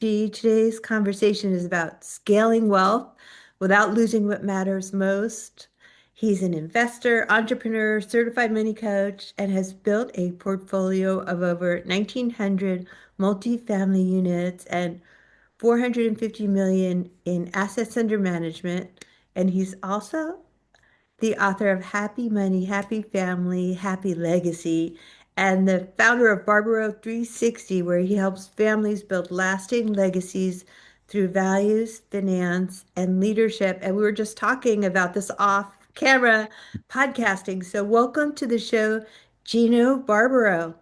Today's conversation is about scaling wealth without losing what matters most. He's an investor, entrepreneur, certified money coach, and has built a portfolio of over 1,900 multifamily units and 450 million in assets under management. And he's also the author of Happy Money, Happy Family, Happy Legacy, and the founder of Barbaro 360, where he helps families build lasting legacies through values, finance, and leadership. And we were just talking about this off camera podcasting. So, welcome to the show, Gino Barbaro.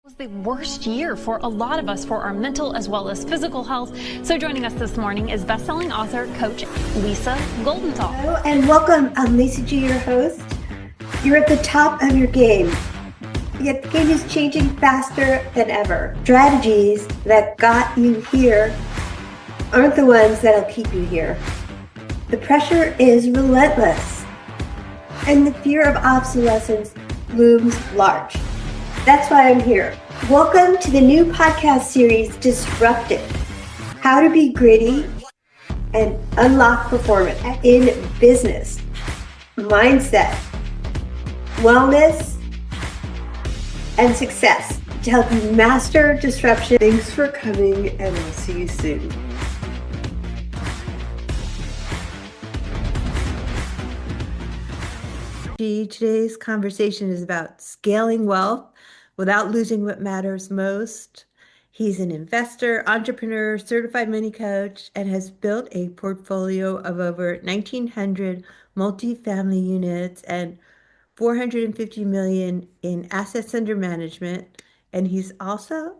Was the worst year for a lot of us for our mental as well as physical health. So joining us this morning is best-selling author, coach Lisa Goldenthal. Hello and welcome. I'm Lisa G, your host. You're at the top of your game, yet the game is changing faster than ever. Strategies that got you here aren't the ones that'll keep you here. The pressure is relentless, and the fear of obsolescence looms large. That's why I'm here. Welcome to the new podcast series, Disrupted: How to Be Gritty and Unlock Performance in Business, Mindset, Wellness, and Success to help you master disruption. Thanks for coming, and I'll see you soon. Today's conversation is about scaling wealth without losing what matters most. He's an investor, entrepreneur, certified money coach, and has built a portfolio of over 1,900 multifamily units and 450 million in assets under management. And he's also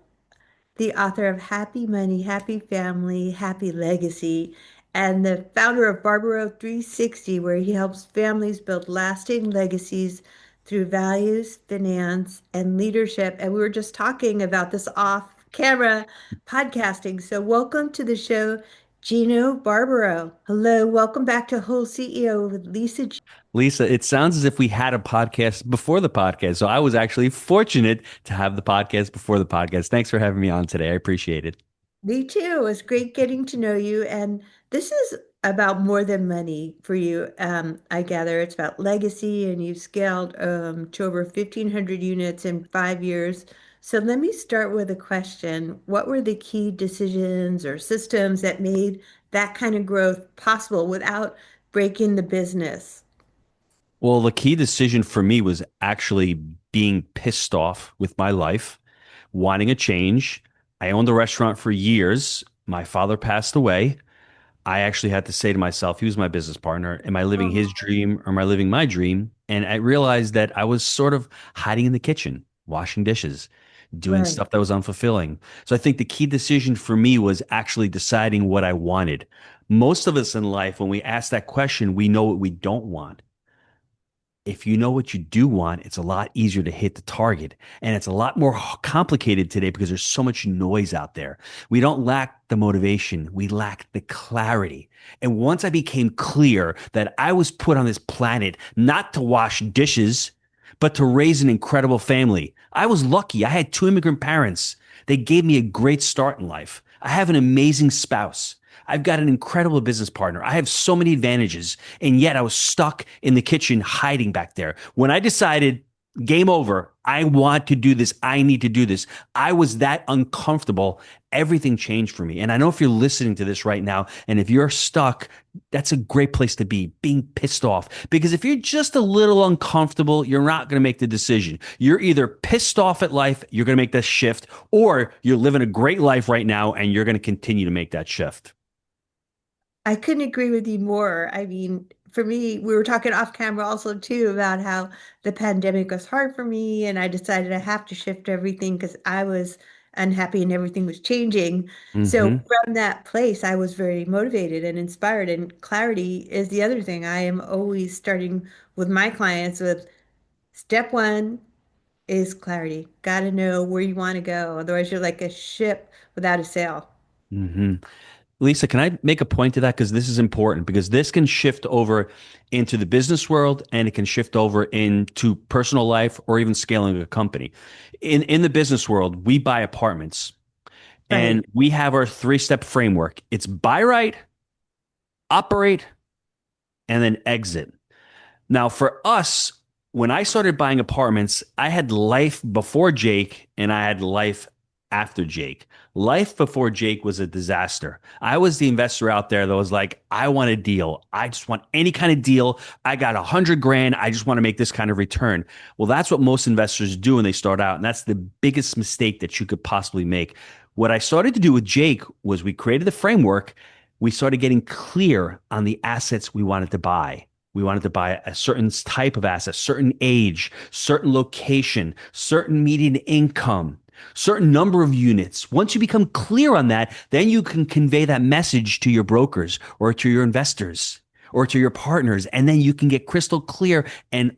the author of Happy Money, Happy Family, Happy Legacy, and the founder of Barbaro 360, where he helps families build lasting legacies through values, finance, and leadership. And we were just talking about this off camera podcasting. So, welcome to the show, Gino Barbaro. Hello, welcome back to WholeCEO with Lisa G. Lisa, it sounds as if we had a podcast before the podcast. So I was actually fortunate to have the podcast before the podcast. Thanks for having me on today. I appreciate it. Me too. It was great getting to know you. And this is about more than money for you. I gather it's about legacy, and you've scaled to over 1,500 units in 5 years. So let me start with a question. What were the key decisions or systems that made that kind of growth possible without breaking the business? Well, the key decision for me was actually being pissed off with my life, wanting a change. I owned a restaurant for years. My father passed away. I actually had to say to myself, he was my business partner, am I living his dream or am I living my dream? And I realized that I was sort of hiding in the kitchen, washing dishes, doing Right. stuff that was unfulfilling. So I think the key decision for me was actually deciding what I wanted. Most of us in life, when we ask that question, we know what we don't want. If you know what you do want, it's a lot easier to hit the target. And it's a lot more complicated today because there's so much noise out there. We don't lack the motivation, we lack the clarity. And once I became clear that I was put on this planet not to wash dishes, but to raise an incredible family, I was lucky. I had two immigrant parents. They gave me a great start in life. I have an amazing spouse. I've got an incredible business partner. I have so many advantages. And yet I was stuck in the kitchen hiding back there. When I decided, game over, I want to do this, I need to do this, I was that uncomfortable. Everything changed for me. And I know if you're listening to this right now, and if you're stuck, that's a great place to be, being pissed off. Because if you're just a little uncomfortable, you're not going to make the decision. You're either pissed off at life, you're going to make that shift, or you're living a great life right now and you're going to continue to make that shift. I couldn't agree with you more. I mean, for me, we were talking off camera also too about how the pandemic was hard for me, and I decided I have to shift everything because I was unhappy and everything was changing. So Hmm. from that place, I was very motivated and inspired. And clarity is the other thing. I am always starting with my clients with step one is clarity. Got to know where you want to go. Otherwise, you're like a ship without a sail. Hmm. Lisa, can I make a point to that? Because this is important, because this can shift over into the business world and it can shift over into personal life or even scaling a company. In the business world, we buy apartments. And Right. we have our three-step framework. It's buy right, operate, and then exit. Now, for us, when I started buying apartments, I had life before Jake and I had life after Jake. Life before Jake was a disaster. I was the investor out there that was like, I want a deal. I just want any kind of deal. I got 100 grand. I just want to make this kind of return. Well, that's what most investors do when they start out. And that's the biggest mistake that you could possibly make. What I started to do with Jake was we created the framework. We started getting clear on the assets we wanted to buy. We wanted to buy a certain type of asset, certain age, certain location, certain median income, certain number of units. Once you become clear on that, then you can convey that message to your brokers or to your investors or to your partners. And then you can get crystal clear, and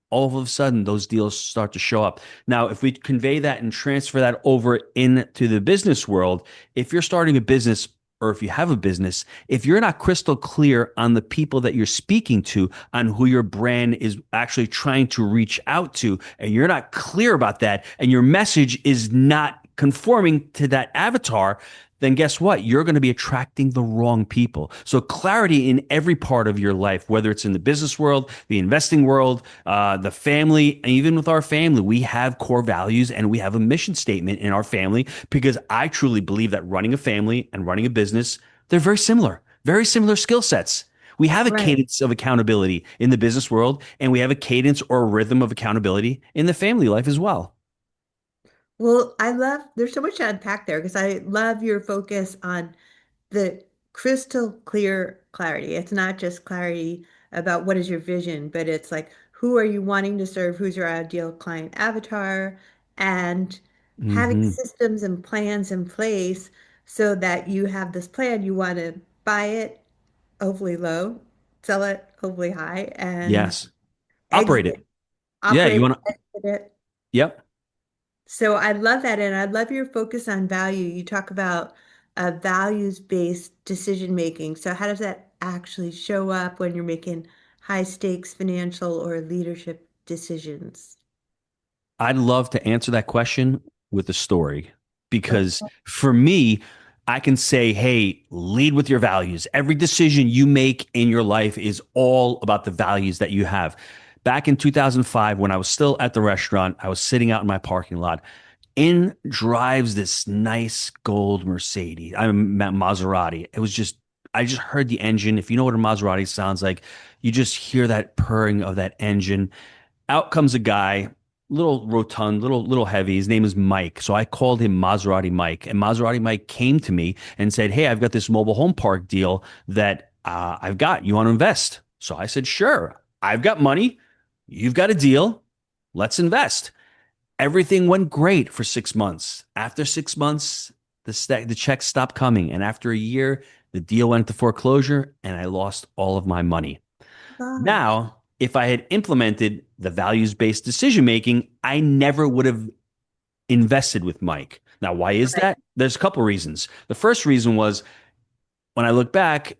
all of a sudden those deals start to show up. Now, if we convey that and transfer that over into the business world, if you're starting a business or if you have a business, if you're not crystal clear on the people that you're speaking to, on who your brand is actually trying to reach out to, and you're not clear about that, and your message is not conforming to that avatar, then guess what? You're going to be attracting the wrong people. So clarity in every part of your life, whether it's in the business world, the investing world, the family, and even with our family, we have core values and we have a mission statement in our family, because I truly believe that running a family and running a business, they're very similar skill sets. We have a Right. cadence of accountability in the business world, and we have a cadence or a rhythm of accountability in the family life as well. Well, there's so much to unpack there because I love your focus on the crystal clear clarity. It's not just clarity about what is your vision, but it's like, who are you wanting to serve? Who's your ideal client avatar? And having Hmm. systems and plans in place so that you have this plan. You want to buy it, hopefully low, sell it, hopefully high, and Yes. exit Operate it, it. Yeah, you operate want it, to. exit it. Yep. So I love that. And I love your focus on value. You talk about values-based decision making. So how does that actually show up when you're making high stakes financial or leadership decisions? I'd love to answer that question with a story, Okay. because for me, I can say, hey, lead with your values. Every decision you make in your life is all about the values that you have. Back in 2005, when I was still at the restaurant, I was sitting out in my parking lot. In drives this nice gold Mercedes. I'm at Maserati. I just heard the engine. If you know what a Maserati sounds like, you just hear that purring of that engine. Out comes a guy, little rotund, little heavy. His name is Mike. So I called him Maserati Mike, and Maserati Mike came to me and said, "Hey, I've got this mobile home park deal that I've got. You want to invest?" So I said, "Sure. I've got money. You've got a deal. Let's invest." Everything went great for 6 months. After 6 months, the checks stopped coming, and after a year, the deal went into foreclosure, and I lost all of my money. Gosh. Now, if I had implemented the values based decision making, I never would have invested with Mike. Now, why is Right. that? There's a couple reasons. The first reason was, when I look back,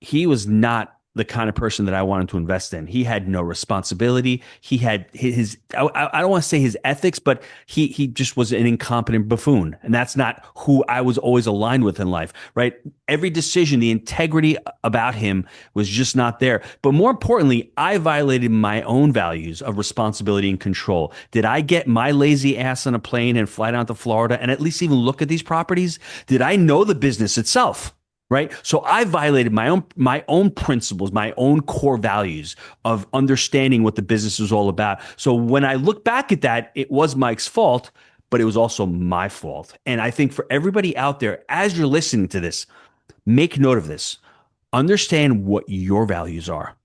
he was not the kind of person that I wanted to invest in. He had no responsibility. He had I don't want to say his ethics, but he just was an incompetent buffoon. And that's not who I was always aligned with in life, right? Every decision, the integrity about him was just not there. But more importantly, I violated my own values of responsibility and control. Did I get my lazy ass on a plane and fly down to Florida and at least even look at these properties? Did I know the business itself? Right. So I violated my own principles, my own core values of understanding what the business is all about. So when I look back at that, it was Mike's fault, but it was also my fault. And I think for everybody out there, as you're listening to this, make note of this. Understand what your values are.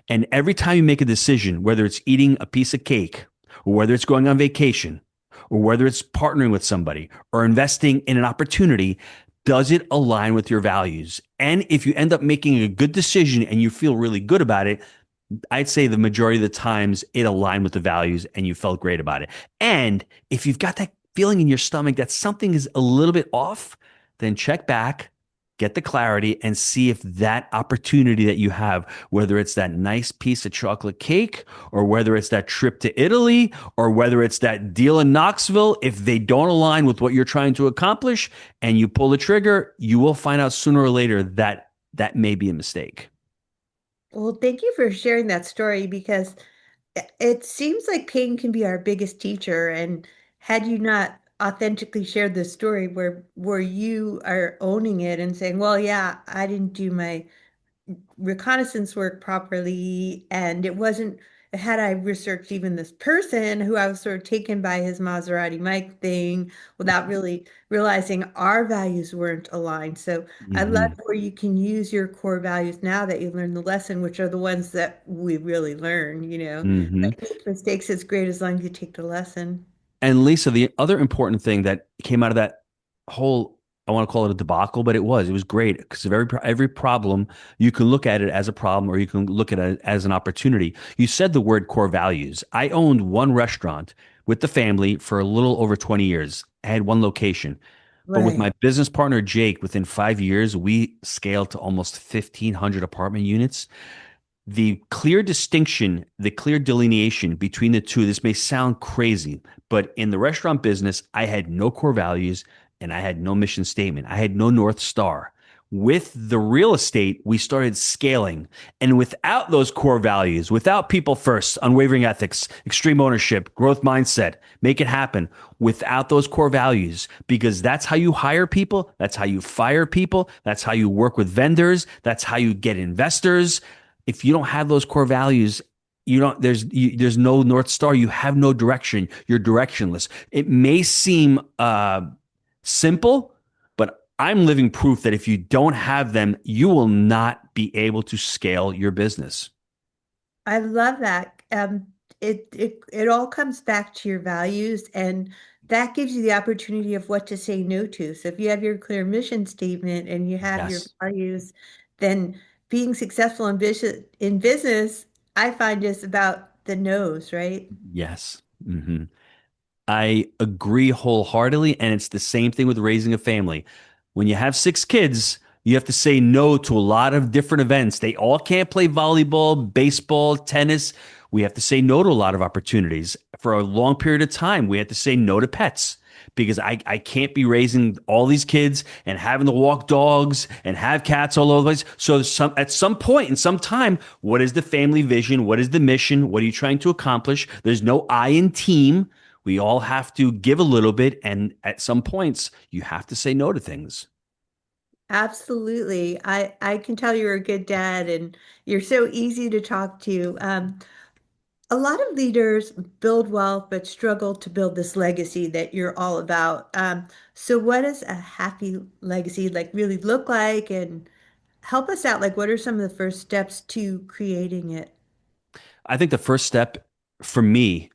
And every time you make a decision, whether it's eating a piece of cake, or whether it's going on vacation, or whether it's partnering with somebody or investing in an opportunity, does it align with your values? And if you end up making a good decision and you feel really good about it, I'd say the majority of the times it aligned with the values and you felt great about it. And if you've got that feeling in your stomach that something is a little bit off, then check back, get the clarity, and see if that opportunity that you have, whether it's that nice piece of chocolate cake, or whether it's that trip to Italy, or whether it's that deal in Knoxville, if they don't align with what you're trying to accomplish and you pull the trigger, you will find out sooner or later that that may be a mistake. Well, thank you for sharing that story because it seems like pain can be our biggest teacher. And had you not authentically shared this story where you are owning it and saying, well, yeah, I didn't do my reconnaissance work properly, and it wasn't had I researched even this person who I was sort of taken by his Maserati Mike thing without really realizing our values weren't aligned. So I love Hmm. where you can use your core values now that you learned the lesson, which are the ones that we really learn, Hmm. like make mistakes is great as long as you take the lesson. And Lisa, the other important thing that came out of that whole, I want to call it a debacle, but it was great because of every problem, you can look at it as a problem or you can look at it as an opportunity. You said the word core values. I owned one restaurant with the family for a little over 20 years. I had one location. But with Right. my business partner, Jake, within 5 years, we scaled to almost 1,500 apartment units. The clear distinction, the clear delineation between the two, this may sound crazy, but in the restaurant business, I had no core values and I had no mission statement. I had no North Star. With the real estate, we started scaling. And without those core values, without people first, unwavering ethics, extreme ownership, growth mindset, make it happen, without those core values, because that's how you hire people, that's how you fire people, that's how you work with vendors, that's how you get investors. If you don't have those core values, you don't there's no North Star. You have no direction. You're directionless. It may seem simple, but I'm living proof that if you don't have them, you will not be able to scale your business. I love that. It all comes back to your values, and that gives you the opportunity of what to say no to. So if you have your clear mission statement and you have your Yes. values, then being successful in business, I find is about the no's, right? Yes. Hmm. I agree wholeheartedly. And it's the same thing with raising a family. When you have six kids, you have to say no to a lot of different events. They all can't play volleyball, baseball, tennis. We have to say no to a lot of opportunities. For a long period of time, we had to say no to pets because I can't be raising all these kids and having to walk dogs and have cats all over the place. So at some point in some time, what is the family vision? What is the mission? What are you trying to accomplish? There's no I in team. We all have to give a little bit, and at some points, you have to say no to things. Absolutely. I can tell you're a good dad and you're so easy to talk to. A lot of leaders build wealth but struggle to build this legacy that you're all about. So what does a happy legacy like really look like? And help us out. Like, what are some of the first steps to creating it? I think the first step for me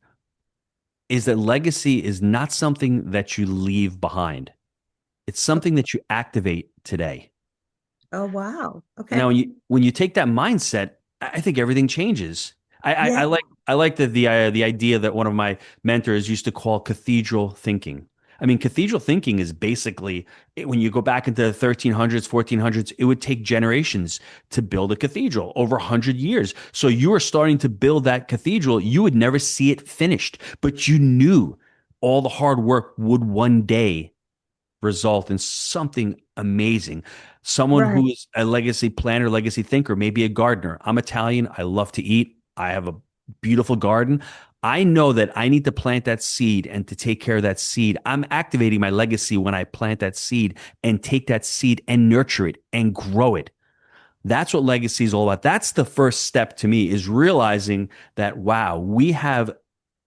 is that legacy is not something that you leave behind. It's something that you activate today. Oh, wow. Now, Okay. when you take that mindset, I think everything changes. Yeah. I like the idea that one of my mentors used to call cathedral thinking. I mean, cathedral thinking is basically when you go back into the 1300s, 1400s, it would take generations to build a cathedral, over 100 years. So you are starting to build that cathedral. You would never see it finished, but you knew all the hard work would one day result in something amazing. Someone Right. who is a legacy planner, legacy thinker, maybe a gardener. I'm Italian. I love to eat. I have a beautiful garden. I know that I need to plant that seed and to take care of that seed. I'm activating my legacy when I plant that seed and take that seed and nurture it and grow it. That's what legacy is all about. That's the first step to me is realizing that, wow, we have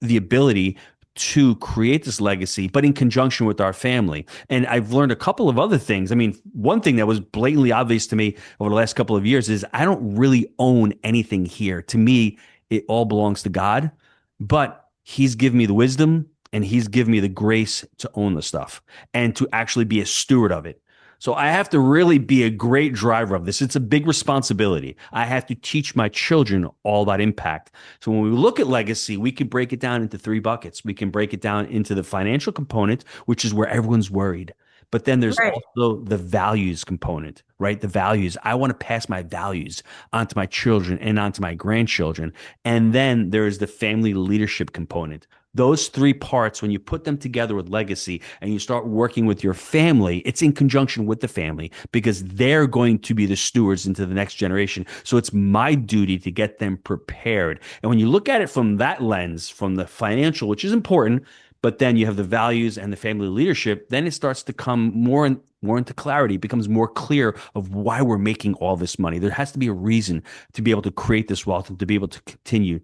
the ability to create this legacy, but in conjunction with our family. And I've learned a couple of other things. I mean, one thing that was blatantly obvious to me over the last couple of years is I don't really own anything here. To me, it all belongs to God, but He's given me the wisdom and He's given me the grace to own the stuff and to actually be a steward of it. So I have to really be a great driver of this. It's a big responsibility. I have to teach my children all about impact. So when we look at legacy, we can break it down into three buckets. We can break it down into the financial component, which is where everyone's worried. But then there's Right. also the values component, right? The values. I want to pass my values onto my children and onto my grandchildren. And then there's the family leadership component. Those three parts, when you put them together with legacy and you start working with your family, it's in conjunction with the family because they're going to be the stewards into the next generation. So it's my duty to get them prepared. And when you look at it from that lens, from the financial, which is important, but then you have the values and the family leadership, then it starts to come more into clarity. It becomes more clear of why we're making all this money. There has to be a reason to be able to create this wealth and to be able to continue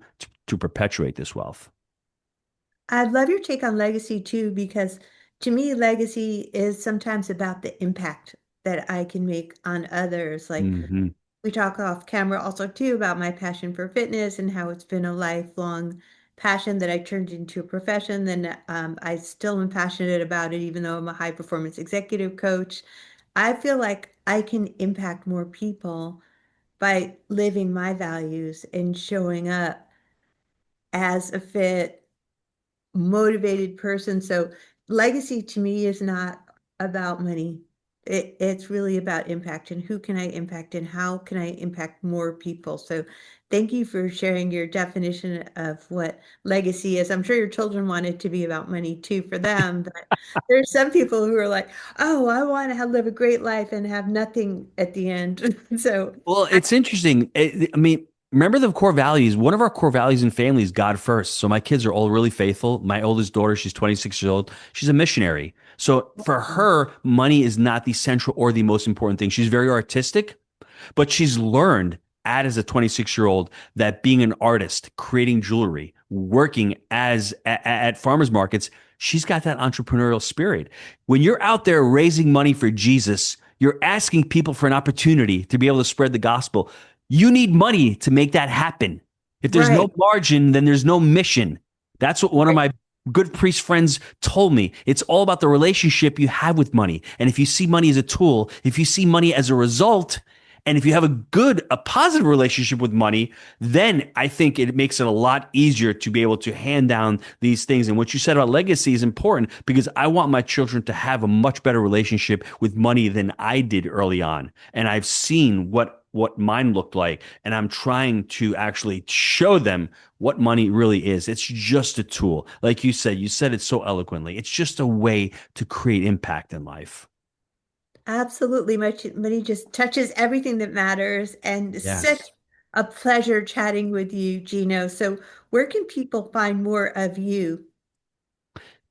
to perpetuate this wealth. I'd love your take on legacy too, because to me, legacy is sometimes about the impact that I can make on others. Like Hmm. we talk off camera also too about my passion for fitness and how it's been a lifelong passion that I turned into a profession. Then I still am passionate about it, even though I'm a high performance executive coach. I feel like I can impact more people by living my values and showing up as a fit motivated person. So legacy to me is not about money. It's really about impact and who can I impact and how can I impact more people. So thank you for sharing your definition of what legacy is. I'm sure your children want it to be about money too for them, but there's some people who are like, oh, I want to have, live a great life and have nothing at the end. So Well, it's interesting. I mean, remember the core values. One of our core values in family is God first. So my kids are all really faithful. My oldest daughter, she's 26 years old. She's a missionary. So for her, money is not the central or the most important thing. She's very artistic, but she's learned as a 26-year-old that being an artist, creating jewelry, working at farmers markets, she's got that entrepreneurial spirit. When you're out there raising money for Jesus, you're asking people for an opportunity to be able to spread the gospel. You need money to make that happen. If there's no right. margin, then there's no mission. That's what one of my good priest friends told me. It's all about the relationship you have with money. And if you see money as a tool, if you see money as a result, and if you have a positive relationship with money, then I think it makes it a lot easier to be able to hand down these things. And what you said about legacy is important because I want my children to have a much better relationship with money than I did early on. And I've seen what mine looked like, and I'm trying to actually show them what money really is. It's just a tool. Like you said it so eloquently. It's just a way to create impact in life. Absolutely. Much money just touches everything that matters. And such Yes. a pleasure chatting with you, Gino. So, where can people find more of you?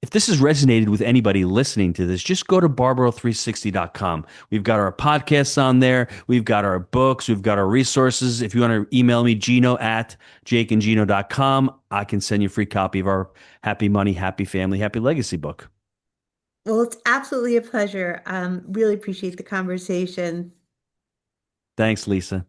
If this has resonated with anybody listening to this, just go to barbaro360.com. We've got our podcasts on there. We've got our books. We've got our resources. If you want to email me, Gino at jakeandgino.com, I can send you a free copy of our Happy Money, Happy Family, Happy Legacy book. Well, it's absolutely a pleasure. Really appreciate the conversation. Thanks, Lisa.